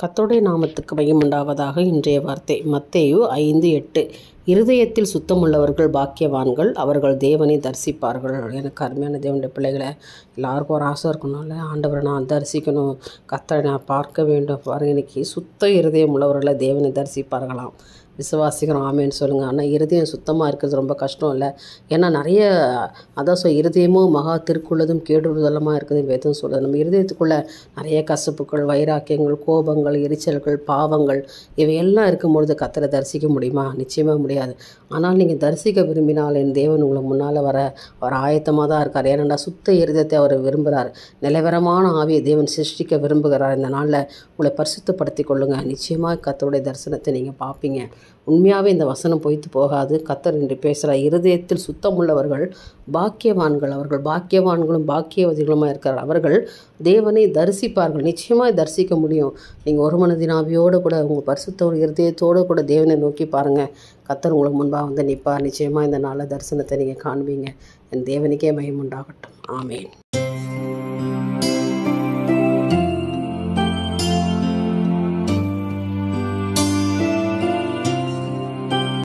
கர்த்தருடைய நாமத்துக்கு மகிமை உண்டாவதாக. இன்றைய வார்த்தை மத்தேயு 5:8. இருதயத்தில் சுத்தமுள்ளவர்கள் பாக்கியவான்கள், அவர்கள் தேவனை தரிசிப்பார்கள். எனக்கு அருமையான தேவனுடைய பிள்ளைகளை, எல்லாருக்கும் ஒரு ஆசை இருக்கணும்ல, ஆண்டவரை நான் தரிசிக்கணும், கர்த்தரை நான் பார்க்க வேண்டும். பாருங்க, இன்னைக்கு சுத்த இருதயம் உள்ளவர்களை தேவனை தரிசிப்பார்களாம். விசுவாசிக்கிறோம், ஆமேன்னு சொல்லுங்கள். ஆனால் இருதயம் சுத்தமாக இருக்கிறது ரொம்ப கஷ்டம் இல்லை. ஏன்னா நிறைய இருதயமும் மகா திருக்குள்ளதும் கேடுதலமாக இருக்குதுன்னு வேதம் சொல்லுது. நம்ம இருதயத்துக்குள்ளே நிறைய கசப்புகள், வைராக்கியங்கள், கோபங்கள், எரிச்சல்கள், பாவங்கள் இவையெல்லாம் இருக்கும்பொழுது கர்த்தரை தரிசிக்க முடியுமா? நிச்சயமாக முடியாது. ஆனால் நீங்கள் தரிசிக்க விரும்பினால் என் தேவன் உங்களை முன்னால் வர அவர் ஆயத்தமாக தான் இருக்கார். ஏனென்றால் சுத்த இருதயத்தை அவர் விரும்புகிறார். நிலவரமான ஆவியை தேவன் சிருஷ்டிக்க விரும்புகிறார். இந்த நாளில் உங்களை பரிசுத்தப்படுத்தி கொள்ளுங்கள். நிச்சயமாக கர்த்தருடைய தரிசனத்தை நீங்கள் பார்ப்பீங்க. உண்மையாகவே இந்த வசனம் பொய்த்து போகாது. கர்த்தர் என்று பேசுகிறார். இருதயத்தில் சுத்தமுள்ளவர்கள் பாக்கியவான்கள், அவர்கள் பாக்கியவான்களும் பாக்கியவதிகளுமாக இருக்கிறார். அவர்கள் தேவனை தரிசிப்பார்கள். நிச்சயமாக தரிசிக்க முடியும். நீங்கள் ஒரு மனதினாவியோடு கூட உங்கள் பரிசுத்த ஒரு இருதயத்தோடு கூட தேவனை நோக்கி பாருங்கள். கர்த்தர் உங்களுக்கு முன்பாக வந்து நிற்பார். நிச்சயமாக இந்த நாளில் தரிசனத்தை நீங்கள் காண்பீங்க. என் தேவனுக்கே மகிமை உண்டாகட்டும். ஆமேன்.